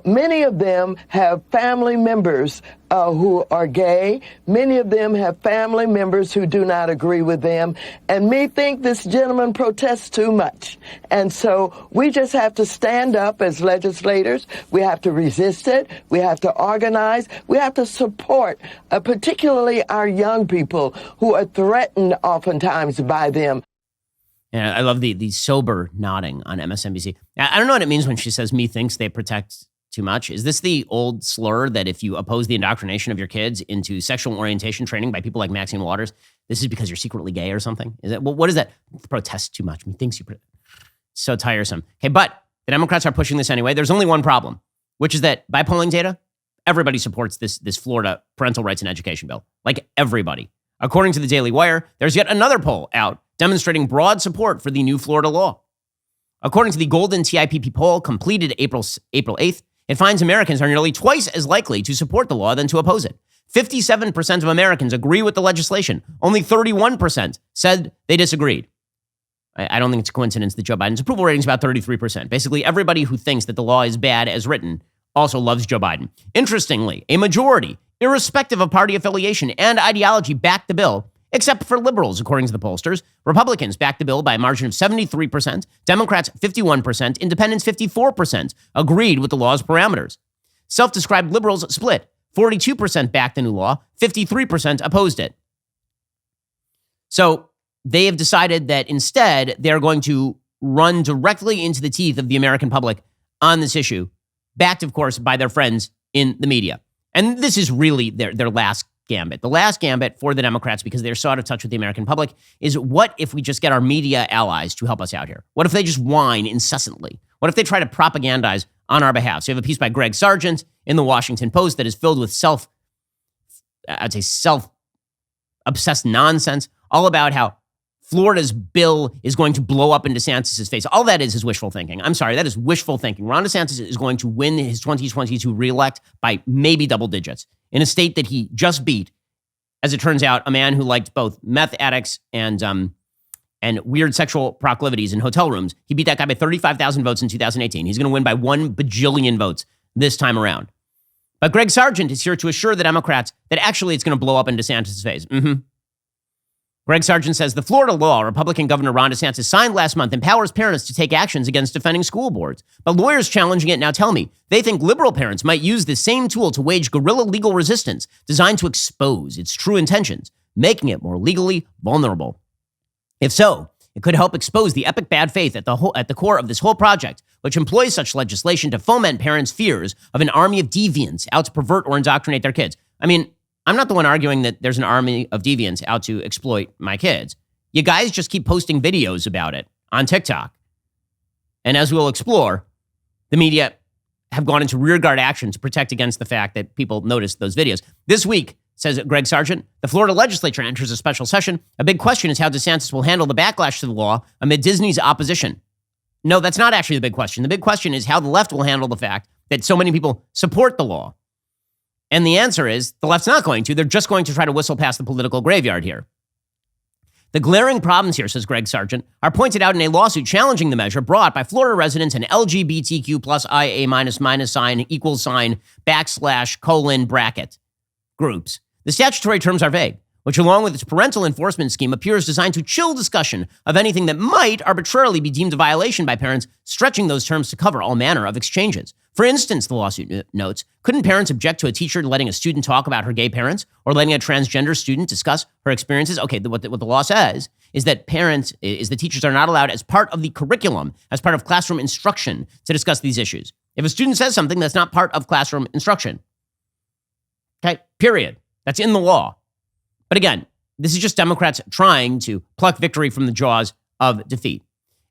Many of them have family members who are gay. Many of them have family members who do not agree with them. And me think this gentleman protests too much. And so we just have to stand up as legislators. We have to resist it. We have to organize. We have to support, particularly our young people who are threatened oftentimes by them. Yeah, I love the sober nodding on MSNBC. I don't know what it means when she says me thinks they protect too much. Is this the old slur that if you oppose the indoctrination of your kids into sexual orientation training by people like Maxine Waters, this is because you're secretly gay or something? Is that, well, what is that? Protest too much. Me thinks you so tiresome. Okay, but the Democrats are pushing this anyway. There's only one problem, which is that by polling data, everybody supports this Florida parental rights and education bill. Like everybody. According to the Daily Wire, there's yet another poll out demonstrating broad support for the new Florida law. According to the Golden TIPP poll completed April 8th, it finds Americans are nearly twice as likely to support the law than to oppose it. 57% of Americans agree with the legislation. Only 31% said they disagreed. I don't think it's a coincidence that Joe Biden's approval rating is about 33%. Basically, everybody who thinks that the law is bad as written also loves Joe Biden. Interestingly, a majority, irrespective of party affiliation and ideology, backed the bill, except for liberals, according to the pollsters. Republicans backed the bill by a margin of 73%, Democrats 51%, independents 54% agreed with the law's parameters. Self-described liberals split. 42% backed the new law, 53% opposed it. So they have decided that instead they're going to run directly into the teeth of the American public on this issue, backed, of course, by their friends in the media. And this is really their last gambit. The last gambit for the Democrats, because they're so out of touch with the American public, is what if we just get our media allies to help us out here? What if they just whine incessantly? What if they try to propagandize on our behalf? So you have a piece by Greg Sargent in the Washington Post that is filled with self-obsessed nonsense, all about how Florida's bill is going to blow up in DeSantis' face. All that is wishful thinking. I'm sorry, that is wishful thinking. Ron DeSantis is going to win his 2022 reelect by maybe double digits in a state that he just beat, as it turns out, a man who liked both meth addicts and weird sexual proclivities in hotel rooms. He beat that guy by 35,000 votes in 2018. He's going to win by 1 bajillion votes this time around. But Greg Sargent is here to assure the Democrats that actually it's going to blow up in DeSantis' face. Greg Sargent says the Florida law Republican Governor Ron DeSantis signed last month empowers parents to take actions against defending school boards. But lawyers challenging it now tell me they think liberal parents might use the same tool to wage guerrilla legal resistance designed to expose its true intentions, making it more legally vulnerable. If so, it could help expose the epic bad faith at the core of this whole project, which employs such legislation to foment parents' fears of an army of deviants out to pervert or indoctrinate their kids. I mean, I'm not the one arguing that there's an army of deviants out to exploit my kids. You guys just keep posting videos about it on TikTok. And as we'll explore, the media have gone into rearguard action to protect against the fact that people notice those videos. This week, says Greg Sargent, the Florida legislature enters a special session. A big question is how DeSantis will handle the backlash to the law amid Disney's opposition. No, that's not actually the big question. The big question is how the left will handle the fact that so many people support the law. And the answer is the left's not going to. They're just going to try to whistle past the political graveyard here. The glaring problems here, says Greg Sargent, are pointed out in a lawsuit challenging the measure brought by Florida residents and LGBTQ plus IA minus sign equals sign / bracket groups. The statutory terms are vague, which along with its parental enforcement scheme appears designed to chill discussion of anything that might arbitrarily be deemed a violation by parents, stretching those terms to cover all manner of exchanges. For instance, the lawsuit notes, couldn't parents object to a teacher letting a student talk about her gay parents or letting a transgender student discuss her experiences? Okay, what the law says is that the teachers are not allowed as part of the curriculum, as part of classroom instruction to discuss these issues. If a student says something that's not part of classroom instruction, okay, period. That's in the law. But again, this is just Democrats trying to pluck victory from the jaws of defeat.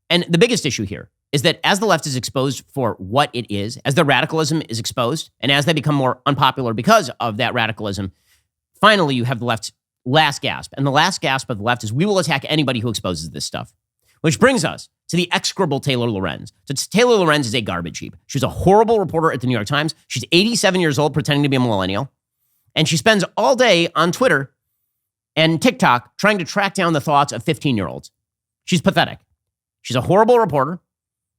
And the biggest issue here is that as the left is exposed for what it is, as their radicalism is exposed, and as they become more unpopular because of that radicalism, finally you have the left's last gasp. And the last gasp of the left is we will attack anybody who exposes this stuff. Which brings us to the execrable Taylor Lorenz. So Taylor Lorenz is a garbage heap. She was a horrible reporter at the New York Times. She's 87 years old, pretending to be a millennial. And she spends all day on Twitter and TikTok trying to track down the thoughts of 15-year-olds. She's pathetic. She's a horrible reporter.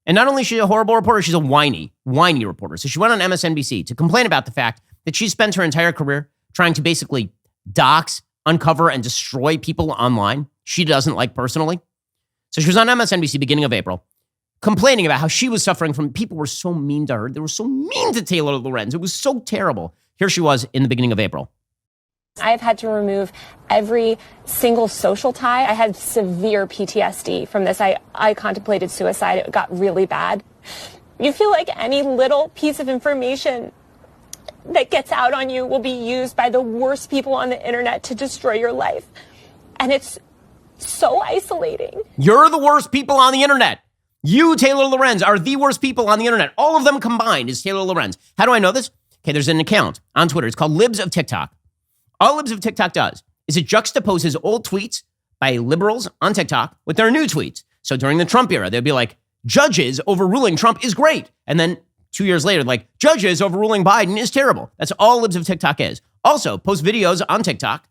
And not only is she a horrible reporter, she's a whiny reporter. So she went on MSNBC to complain about the fact that she spent her entire career trying to basically dox, uncover, and destroy people online she doesn't like personally. So she was on MSNBC beginning of April, complaining about how she was suffering from people were so mean to her. They were so mean to Taylor Lorenz. It was so terrible. Here she was in the beginning of April. I've had to remove every single social tie. I had severe PTSD from this. I contemplated suicide. It got really bad. You feel like any little piece of information that gets out on you will be used by the worst people on the internet to destroy your life. And it's so isolating. You're the worst people on the internet. You, Taylor Lorenz, are the worst people on the internet. All of them combined is Taylor Lorenz. How do I know this? Okay, there's an account on Twitter. It's called Libs of TikTok. All Libs of TikTok does is it juxtaposes old tweets by liberals on TikTok with their new tweets. So during the Trump era, they'd be like, judges overruling Trump is great. And then 2 years later, like, judges overruling Biden is terrible. That's all Libs of TikTok is. Also, post videos on TikTok,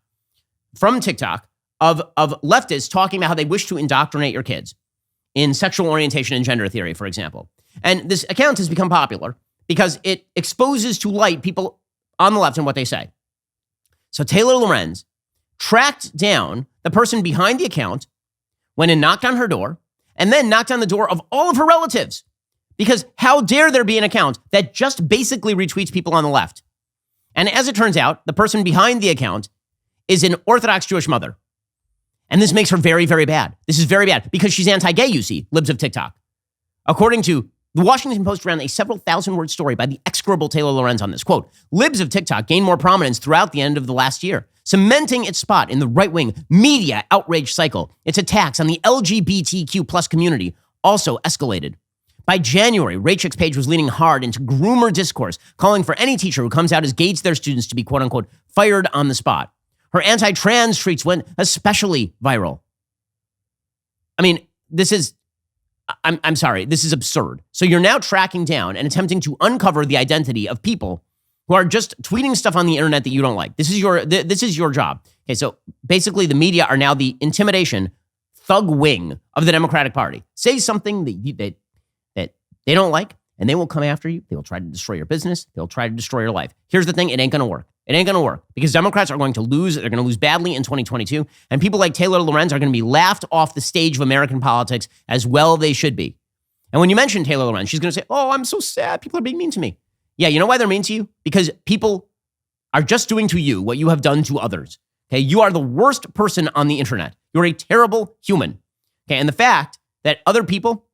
from TikTok, of leftists talking about how they wish to indoctrinate your kids in sexual orientation and gender theory, for example. And this account has become popular because it exposes to light people on the left and what they say. So Taylor Lorenz tracked down the person behind the account, went and knocked on her door, and then knocked on the door of all of her relatives. Because how dare there be an account that just basically retweets people on the left? And as it turns out, the person behind the account is an Orthodox Jewish mother. And this makes her very, very bad. This is very bad because she's anti-gay, you see, Libs of TikTok. According to the Washington Post, ran a several thousand-word story by the execrable Taylor Lorenz on this. Quote, Libs of TikTok gained more prominence throughout the end of the last year, cementing its spot in the right-wing media outrage cycle. Its attacks on the LGBTQ plus community also escalated. By January, Rachek's page was leaning hard into groomer discourse, calling for any teacher who comes out as gay to their students to be, quote-unquote, fired on the spot. Her anti-trans tweets went especially viral. I mean, this is, I'm sorry, this is absurd. So you're now tracking down and attempting to uncover the identity of people who are just tweeting stuff on the internet that you don't like. This is your job. Okay, so basically the media are now the intimidation thug wing of the Democratic Party. Say something that they don't like, and they will come after you. They will try to destroy your business. They'll try to destroy your life. Here's the thing, it ain't gonna work. It ain't going to work because Democrats are going to lose. They're going to lose badly in 2022. And people like Taylor Lorenz are going to be laughed off the stage of American politics as well they should be. And when you mention Taylor Lorenz, she's going to say, oh, I'm so sad. People are being mean to me. Yeah, you know why they're mean to you? Because people are just doing to you what you have done to others. Okay, you are the worst person on the internet. You're a terrible human. Okay, and the fact that other people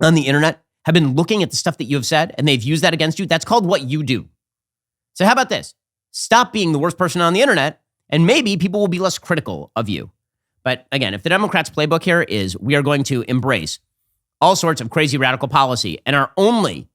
on the internet have been looking at the stuff that you have said and they've used that against you, that's called what you do. So how about this? Stop being the worst person on the internet, and maybe people will be less critical of you. But again, if the Democrats' playbook here is we are going to embrace all sorts of crazy radical policy, and our only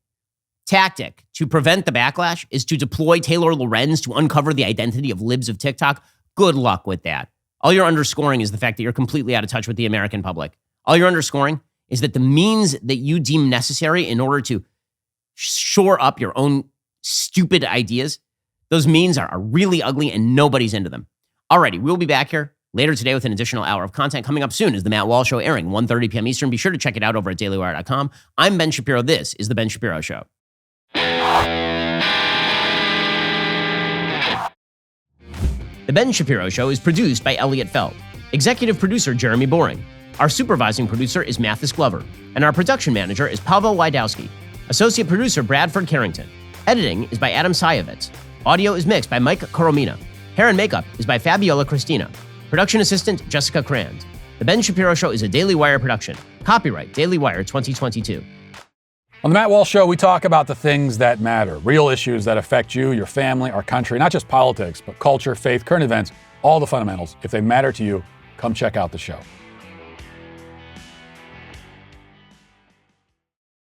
tactic to prevent the backlash is to deploy Taylor Lorenz to uncover the identity of Libs of TikTok, good luck with that. All you're underscoring is the fact that you're completely out of touch with the American public. All you're underscoring is that the means that you deem necessary in order to shore up your own stupid ideas, those means are really ugly and nobody's into them. Alrighty, we'll be back here later today with an additional hour of content. Coming up soon is the Matt Walsh Show airing 1:30 p.m. Eastern. Be sure to check it out over at dailywire.com. I'm Ben Shapiro. This is The Ben Shapiro Show. The Ben Shapiro Show is produced by Elliot Feld. Executive producer Jeremy Boring. Our supervising producer is Mathis Glover. And our production manager is Pavel Wydowski. Associate producer Bradford Carrington. Editing is by Adam Sayevitz. Audio is mixed by Mike Coromina. Hair and makeup is by Fabiola Cristina. Production assistant Jessica Crand. The Ben Shapiro Show is a Daily Wire production. Copyright Daily Wire 2022. On the Matt Walsh Show, we talk about the things that matter, real issues that affect you, your family, our country, not just politics, but culture, faith, current events, all the fundamentals. If they matter to you, come check out the show.